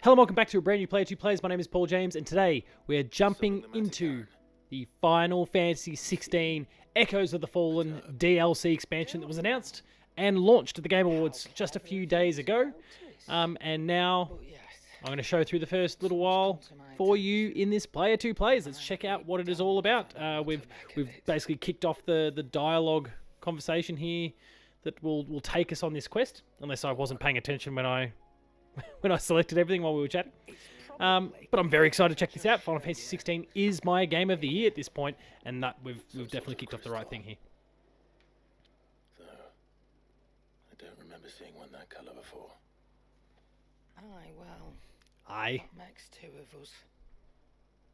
Hello and welcome back to a brand new Player 2 Plays. My name is Paul James, and today we are jumping into the Final Fantasy XVI Echoes of the Fallen DLC expansion that was announced and launched at the Game Awards just a few days ago. And now I'm going to show through the first little while for you in this Player 2 Plays. Let's check out what it is all about. We've basically kicked off the dialogue conversation here that will take us on this quest, unless I wasn't paying attention when I selected everything while we were chatting. But I'm very excited to check this out. Final Fantasy XVI is my game of the year at this point, and that we've definitely kicked off the right thing here. So, I don't remember seeing one that colour before. Aye, well, Aye. what makes two of us?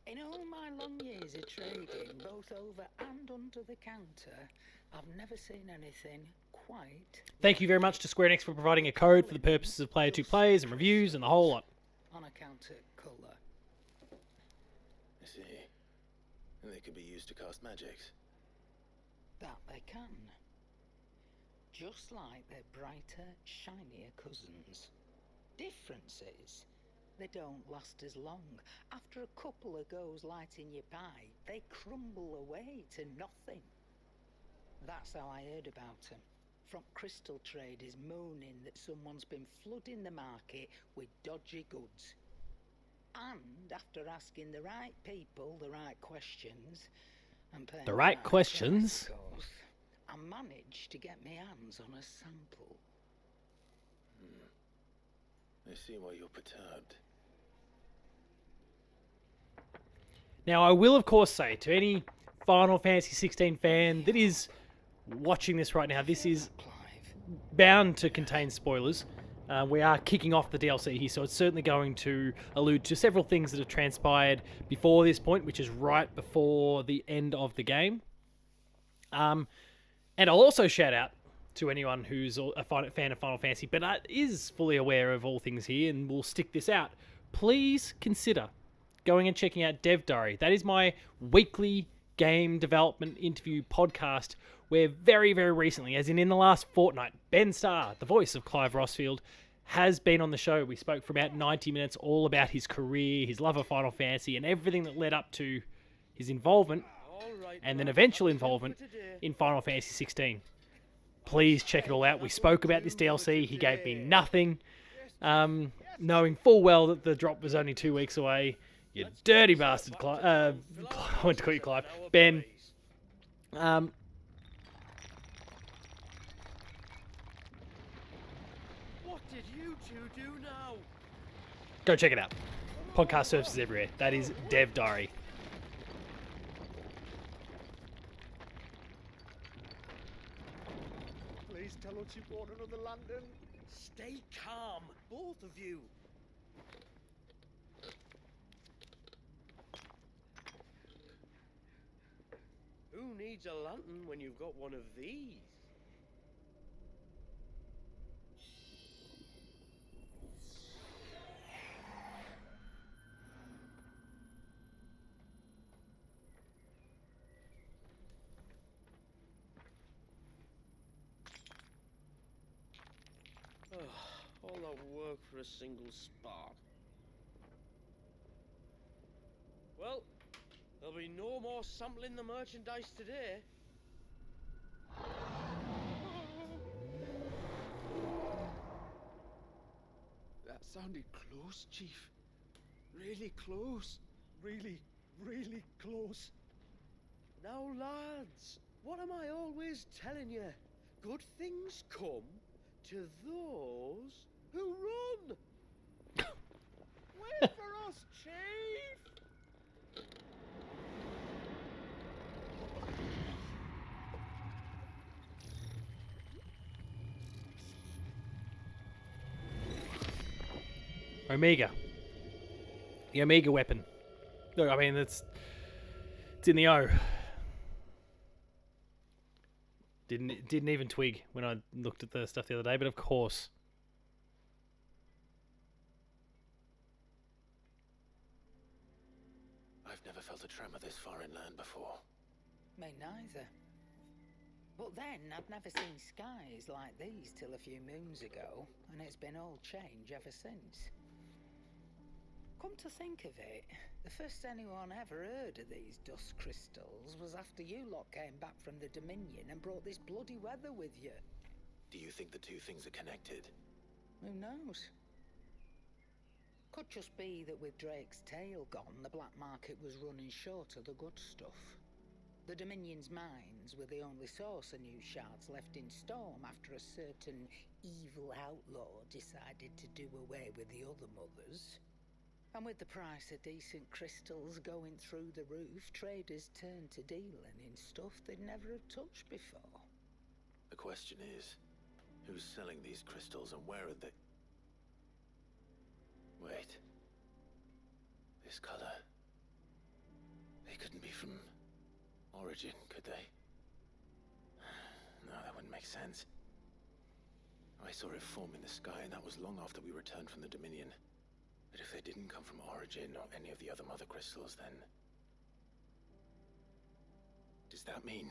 In all my long years of trading, both over and under the counter, I've never seen anything quite... Thank you very much to Square Enix for providing a code for the purposes of Player 2 Plays and reviews and the whole lot. On account of colour. I see. And they could be used to cast magics. That they can. Just like their brighter, shinier cousins. Difference is, they don't last as long. After a couple of goes lighting your pie, they crumble away to nothing. That's how I heard about them. From crystal traders moaning that someone's been flooding the market with dodgy goods. And after asking the right people the right questions, and paying The right questions? price, of course, I managed to get my hands on a sample. I see why you're perturbed. Now, I will, of course, say to any Final Fantasy XVI fan that is watching this right now, this is bound to contain spoilers. We are kicking off the DLC here, so it's certainly going to allude to several things that have transpired before this point, which is right before the end of the game. And I'll also shout out to anyone who's a fan of Final Fantasy, but is fully aware of all things here and will stick this out. Please consider going and checking out Dev Diary. That is my weekly game development interview podcast where very, very recently, as in the last fortnight, Ben Starr, the voice of Clive Rossfield, has been on the show. We spoke for about 90 minutes all about his career, his love of Final Fantasy, and everything that led up to his involvement and then eventual involvement in Final Fantasy XVI. Please check it all out. We spoke about this DLC. He gave me nothing, knowing full well that the drop was only 2 weeks away. You dirty bastard, Clive. I want to call you Clive. Ben. What did you two do now? Go check it out. Podcast services everywhere. That is Dev Diary. Please tell us you bought another lantern. Stay calm, both of you. Who needs a lantern when you've got one of these? All that work for a single spark. Well, there'll be no more sampling the merchandise today. That sounded close, Chief. Really close. Really, really close. Now, lads, what am I always telling you? Good things come to those who run. Wait for us, Chief. Omega. The Omega weapon. Look, I mean, it's in the O. Didn't even twig when I looked at the stuff the other day, but of course. I've never felt a tremor this far inland before. Me neither. But then, I'd never seen skies like these till a few moons ago, and it's been all change ever since. Come to think of it, the first anyone ever heard of these dust crystals was after you lot came back from the Dominion and brought this bloody weather with you. Do you think the two things are connected? Who knows? Could just be that with Drake's tail gone, the black market was running short of the good stuff. The Dominion's mines were the only source of new shards left in Storm after a certain evil outlaw decided to do away with the other mothers. And with the price of decent crystals going through the roof, traders turned to dealing in stuff they'd never have touched before. The question is, who's selling these crystals and where are they? Wait. This color. They couldn't be from Origin, could they? No, that wouldn't make sense. I saw it form in the sky, and that was long after we returned from the Dominion. But if they didn't come from Origin or any of the other mother crystals, then... does that mean...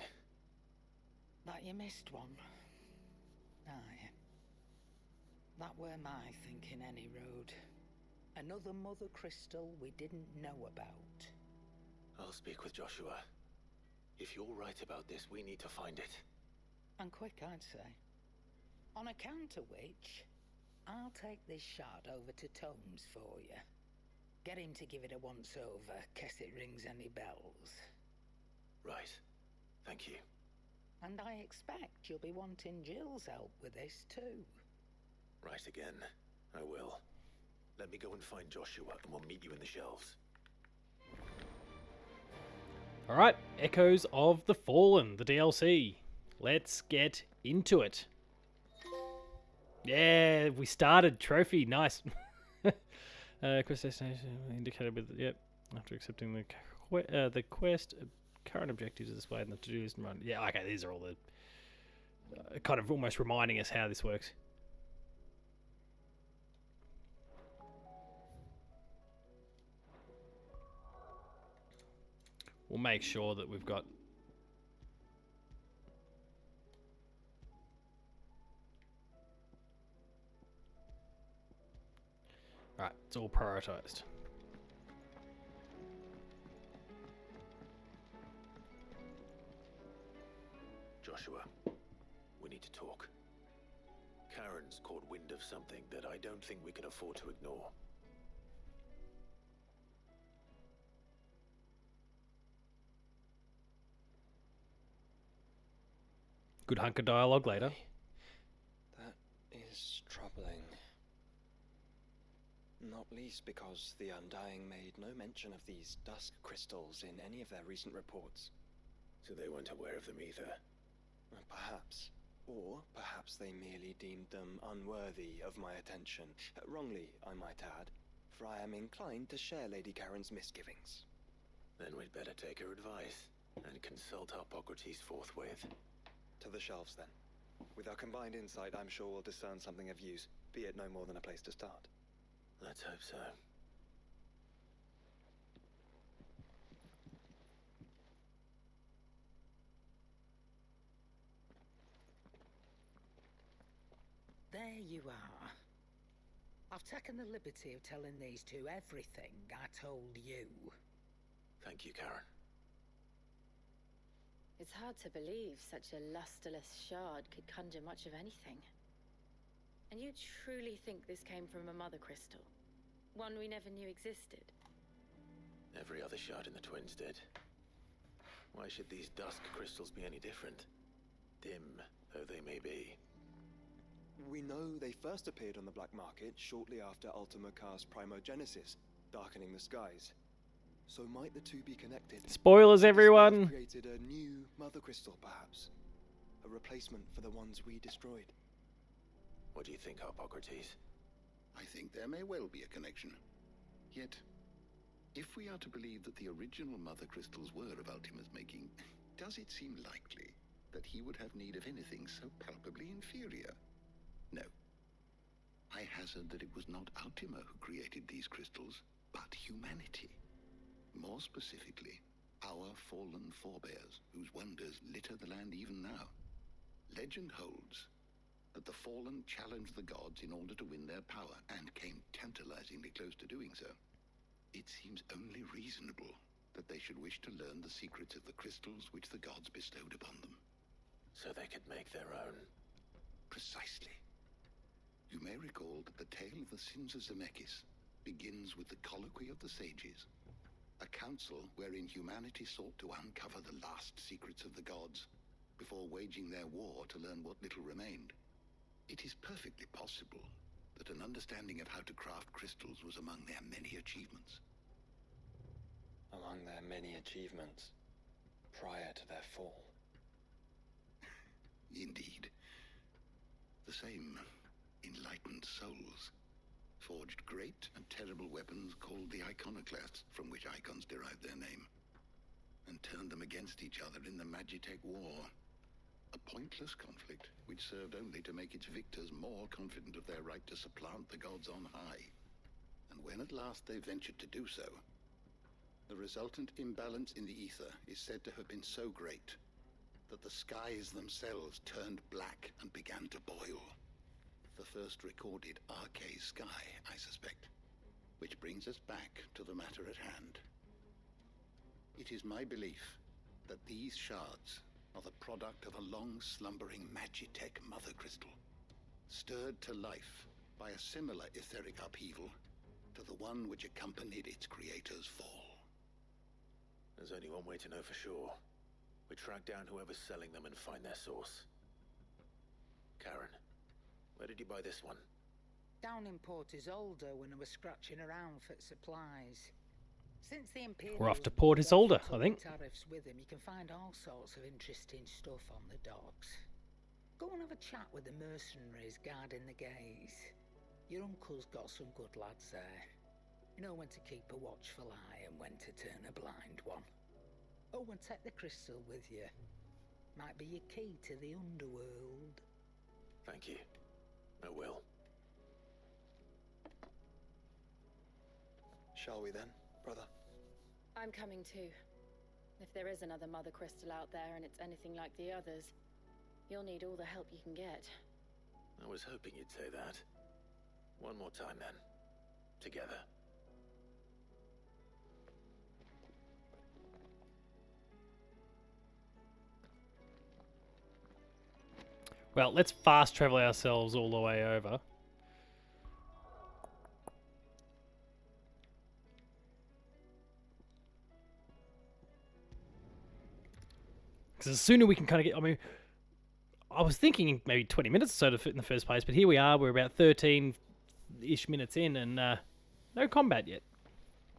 That you missed one? Aye. That were my thinking any road. Another mother crystal we didn't know about. I'll speak with Joshua. If you're right about this, we need to find it. And quick, I'd say. On account of which, I'll take this shard over to Tomes for you. Get him to give it a once-over, case it rings any bells. Right. Thank you. And I expect you'll be wanting Jill's help with this too. Right again. I will. Let me go and find Joshua, and we'll meet you in the shelves. Alright, Echoes of the Fallen, the DLC. Let's get into it. Yeah, we started. Trophy, nice. Quest destination indicated with, yep, after accepting the quest, current objectives are displayed in the to-do list. Yeah, okay, these are all the kind of almost reminding us how this works. We'll make sure that we've got... Right, it's all prioritized. Joshua, we need to talk. Karen's caught wind of something that I don't think we can afford to ignore. Good hunk of dialogue later. That is troubling. Not least because the Undying made no mention of these dusk crystals in any of their recent reports. So they weren't aware of them either. Perhaps. Or perhaps they merely deemed them unworthy of my attention. Wrongly, I might add, for I am inclined to share Lady Karen's misgivings. Then we'd better take her advice and consult Hippocrates forthwith. To the shelves, then. With our combined insight, I'm sure we'll discern something of use, be it no more than a place to start. Let's hope so. There you are. I've taken the liberty of telling these two everything I told you. Thank you, Karen. It's hard to believe such a lusterless shard could conjure much of anything. And you truly think this came from a mother crystal? One we never knew existed? Every other shard in the Twins did. Why should these dusk crystals be any different? Dim though they may be. We know they first appeared on the black market shortly after Ultima cast Primogenesis, darkening the skies. So might the two be connected? Spoilers, everyone! Created a new mother crystal, perhaps. A replacement for the ones we destroyed. What do you think, Hippocrates? I think there may well be a connection. Yet, if we are to believe that the original mother crystals were of Ultima's making, does it seem likely that he would have need of anything so palpably inferior? No. I hazard that it was not Ultima who created these crystals, but humanity. More specifically, our fallen forebears, whose wonders litter the land even now. Legend holds that the fallen challenged the gods in order to win their power, and came tantalizingly close to doing so. it seems only reasonable that they should wish to learn the secrets of the crystals which the gods bestowed upon them. So they could make their own. Precisely. You may recall that the tale of the sins of Zemeckis begins with the colloquy of the sages, a council wherein humanity sought to uncover the last secrets of the gods before waging their war to learn what little remained. It is perfectly possible that an understanding of how to craft crystals was among their many achievements. Among their many achievements prior to their fall. Indeed. The same enlightened souls forged great and terrible weapons called the iconoclasts, from which icons derived their name, and turned them against each other in the Magitech War. A pointless conflict which served only to make its victors more confident of their right to supplant the gods on high. And when at last they ventured to do so, the resultant imbalance in the ether is said to have been so great that the skies themselves turned black and began to boil. The first recorded arcane sky, I suspect. Which brings us back to the matter at hand. It is my belief that these shards are the product of a long-slumbering Magitech mother crystal, stirred to life by a similar etheric upheaval to the one which accompanied its creator's fall. There's only one way to know for sure. We track down whoever's selling them and find their source. Karen, where did you buy this one? Down in Port Isolde when I was scratching around for supplies. Since the Imperials We're off to Port Isolde, I think. Tariffs with him, you can find all sorts of interesting stuff on the docks. Go and have a chat with the mercenaries guarding the gates. Your uncle's got some good lads there. You know when to keep a watchful eye and when to turn a blind one. Oh, and take the crystal with you. Might be your key to the underworld. Thank you. I will. Shall we then, brother? I'm coming too. If there is another mother crystal out there and it's anything like the others, you'll need all the help you can get. I was hoping you'd say that. One more time then. Together. Well, let's fast travel ourselves all the way over. Because the sooner we can kind of get... I mean, I was thinking maybe 20 minutes or so to fit in the first place, but here we are. We're about 13-ish minutes in and no combat yet.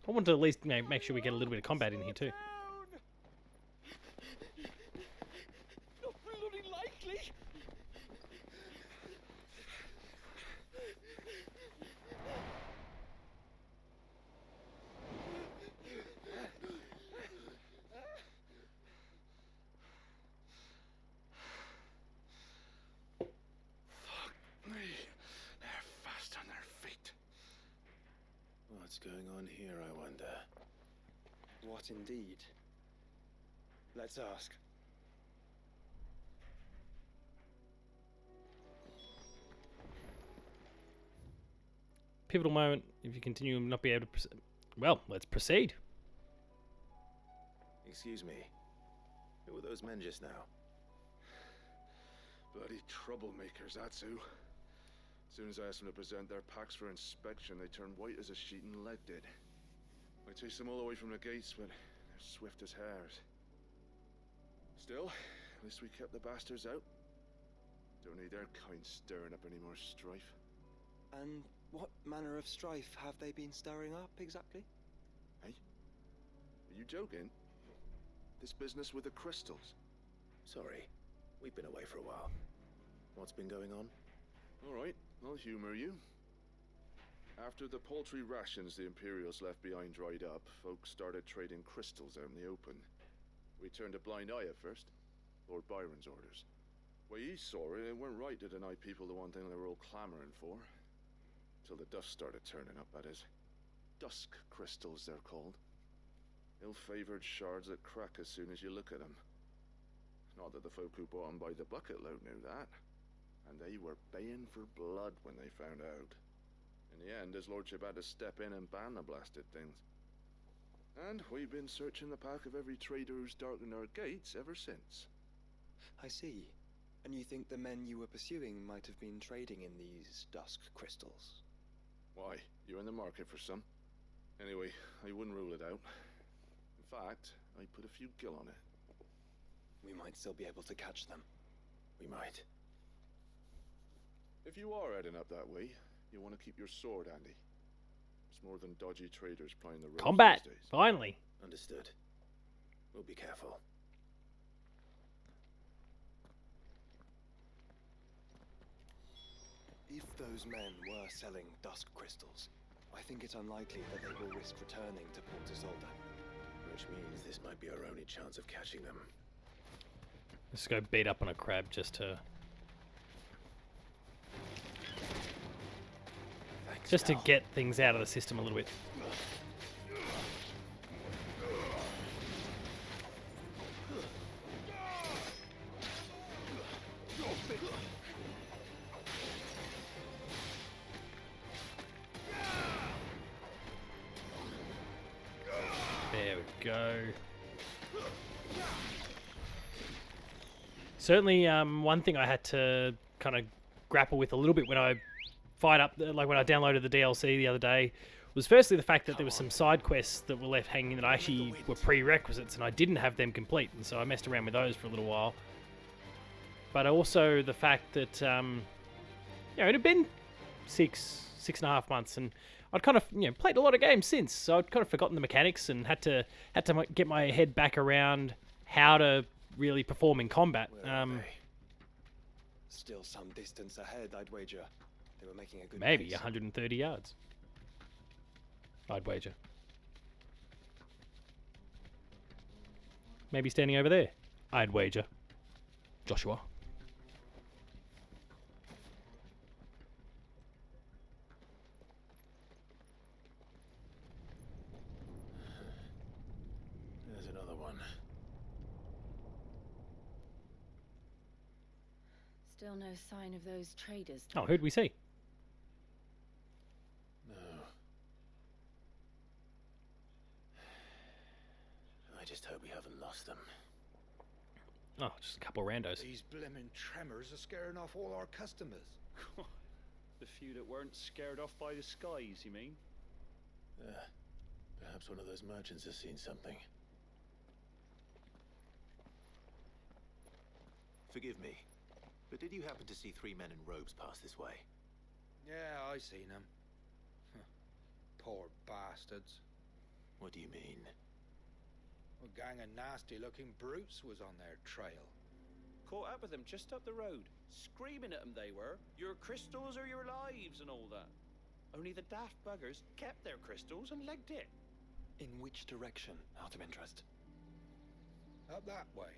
I want to at least make sure we get a little bit of combat in here too. Not bloody likely. They're fast on their feet. What's going on here, I wonder? What indeed? Let's ask. Pivotal moment. If you continue, will not be able to... Well, let's proceed. Excuse me. Who were those men just now? Bloody troublemakers, that's who. As soon as I asked them to present their packs for inspection, they turned white as a sheet and lead did. I chased them all away from the gates, but they're swift as hares. Still, at least we kept the bastards out. Don't need their kind stirring up any more strife. And what manner of strife have they been stirring up, exactly? Hey? Are you joking? This business with the crystals? Sorry. We've been away for a while. What's been going on? Alright, I'll humor you. After the paltry rations the Imperials left behind dried up, folks started trading crystals out in the open. We turned a blind eye at first. Lord Byron's orders. Way he saw it, it weren't right to deny people the one thing they were all clamoring for. Till the dust started turning up, that is. Dusk crystals, they're called. Ill-favored shards that crack as soon as you look at them. Not that the folk who bought them by the bucket load knew that. And they were baying for blood when they found out. In the end, his lordship had to step in and ban the blasted things. And we've been searching the pack of every trader who's darkened our gates ever since. I see. And you think the men you were pursuing might have been trading in these dusk crystals? Why, you're in the market for some. Anyway, I wouldn't rule it out. In fact, I'd put a few gil on it. We might still be able to catch them. We might. If you are heading up that way, you want to keep your sword handy. It's more than dodgy traders plying the roads Combat! these days. Finally. Understood. We'll be careful. If those men were selling dusk crystals, I think it's unlikely that they will risk returning to Port Isolde. Which means this might be our only chance of catching them. Let's go beat up on a crab just to... Just to get things out of the system a little bit. There we go. Certainly, one thing I had to kind of grapple with a little bit when I when I downloaded the DLC the other day, was firstly the fact that there was some side quests that were left hanging that I actually were prerequisites and I didn't have them complete, and so I messed around with those for a little while. But also the fact that it had been six and a half months, and I'd kind of played a lot of games since, so I'd kind of forgotten the mechanics and had to get my head back around how to really perform in combat. Still some distance ahead, I'd wager. They were making a good Maybe pace. 130 yards. I'd wager. Maybe standing over there. I'd wager. Joshua. There's another one. Still no sign of those traders. Oh, who'd we see? No. I just hope we haven't lost them. Oh, just a couple of randos. These blimmin' tremors are scaring off all our customers. The few that weren't scared off by the skies, you mean? Perhaps one of those merchants has seen something. Forgive me, but did you happen to see 3 men in robes pass this way? Yeah, I seen them. Poor bastards. What do you mean? A gang of nasty-looking brutes was on their trail. Caught up with them just up the road, screaming at them they were, your crystals or your lives and all that. Only the daft buggers kept their crystals and legged it. In which direction, out of interest? Up that way.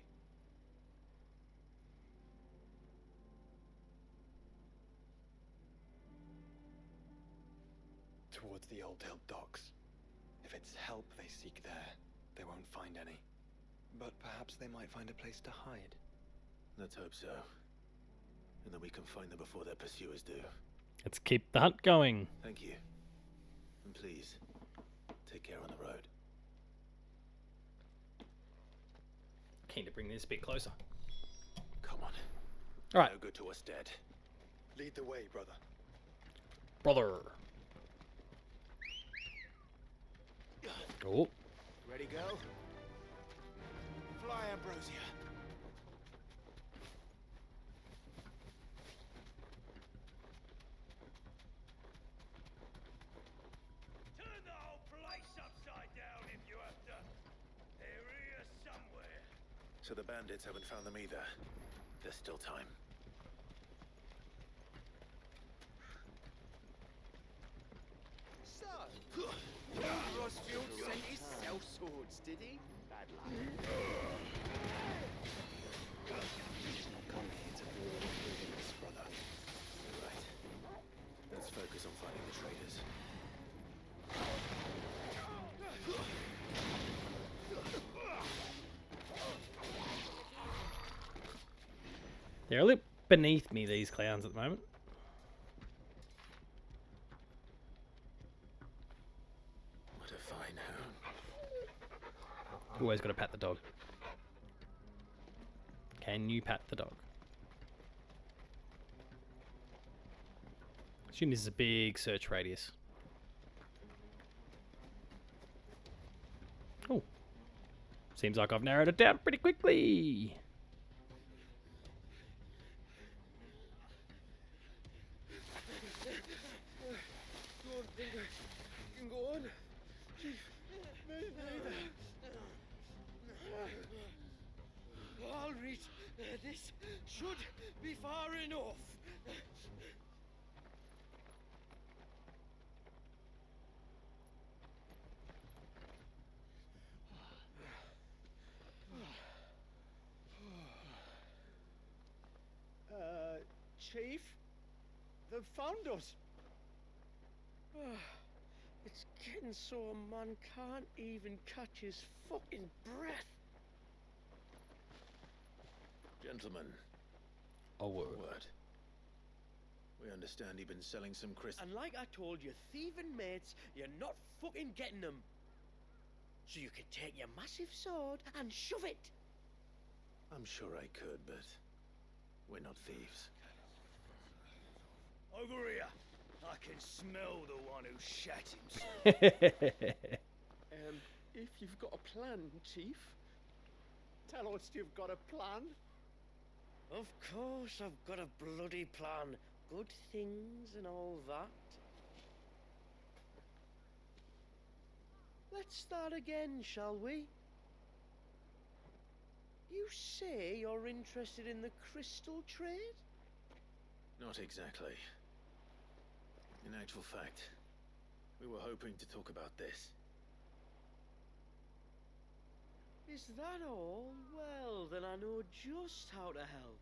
Towards the Old Hill docks. If it's help they seek there, they won't find any. But perhaps they might find a place to hide. Let's hope so. And then we can find them before their pursuers do. Let's keep the hunt going. Thank you. And please, take care on the road. Keen to bring this a bit closer. Come on. All right, No good to us dead. Lead the way, brother. brother. Oh. Ready, go? Fly, Ambrosia. Turn the whole place upside down if you have to. They're here somewhere. So the bandits haven't found them either. There's still time. So, Rosfield sent his cell swords, did he? Bad luck. Come here to war with us, brother. Right. Let's focus on finding the traitors. They're a little beneath me, these clowns, at the moment. What a fine home. Always got to pat the dog. Can you pat the dog? Assume this is a big search radius. Oh. Seems like I've narrowed it down pretty quickly. Go on, Finger. You can go on. Chief, maybe. All right, this should be far enough. Chief, they've found us. It's getting so a man can't even catch his fucking breath. Gentlemen. A word. We understand you've been selling some crystals. And like I told your thieving mates, you're not fucking getting them. So you can take your massive sword and shove it. I'm sure I could, but we're not thieves. Over here. I can smell the one who shat himself. If you've got a plan, Chief, tell us you've got a plan. Of course I've got a bloody plan. Good things and all that. Let's start again, shall we? You say you're interested in the crystal trade? Not exactly. In actual fact, we were hoping to talk about this. Is that all? Well, then I know just how to help.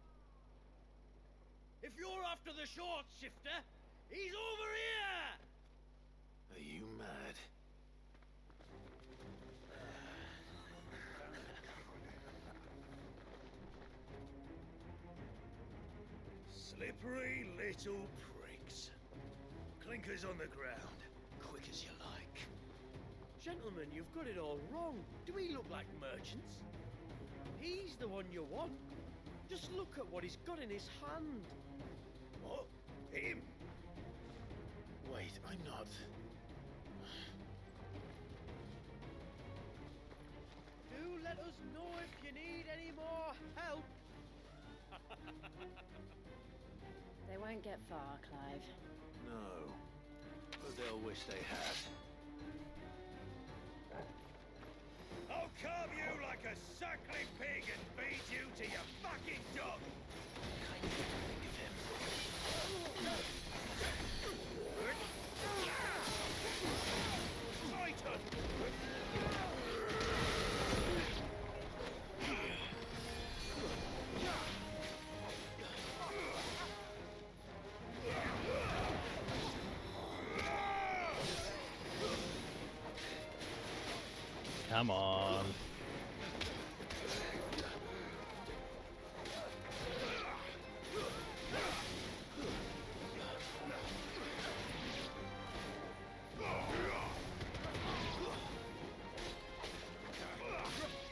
If you're after the short shifter, he's over here! Are you mad? Slippery little pricks. Clinkers on the ground, quick as you like. Gentlemen, you've got it all wrong. Do we look like merchants? He's the one you want. Just look at what he's got in his hand. What? Him? Wait, I'm not. Do let us know if you need any more help. They won't get far, Clive. No. But they'll wish they had. I'll carve you like a suckling pig and feed you to your fucking dog! Kind of think of him. Titan! Come on.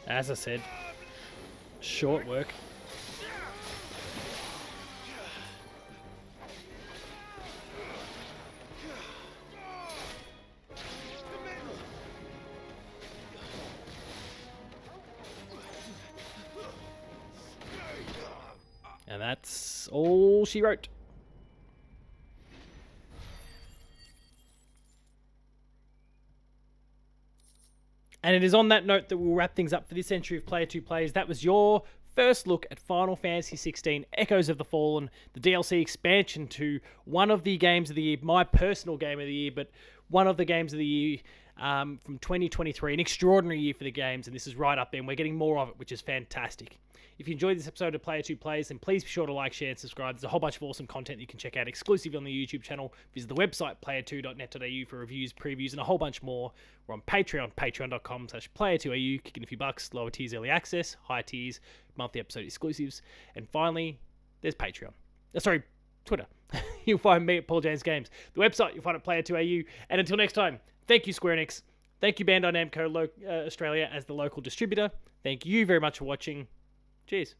As I said, short work. And that's all she wrote. And it is on that note that we'll wrap things up for this entry of Player 2 Plays. That was your first look at Final Fantasy XVI Echoes of the Fallen, the DLC expansion to one of the games of the year, my personal game of the year, but one of the games of the year from 2023. An extraordinary year for the games, and this is right up there, and we're getting more of it, which is fantastic. If you enjoyed this episode of Player 2 Plays, then please be sure to like, share, and subscribe. There's a whole bunch of awesome content you can check out exclusively on the YouTube channel. Visit the website, player2.net.au, for reviews, previews, and a whole bunch more. We're on Patreon, patreon.com/player2au, kicking a few bucks, lower tiers early access, higher tiers monthly episode exclusives. And finally, there's Patreon. Twitter. You'll find me at Paul James Games. The website, you'll find at player2au. And until next time, thank you, Square Enix. Thank you, Bandai Namco Australia, as the local distributor. Thank you very much for watching. Cheers.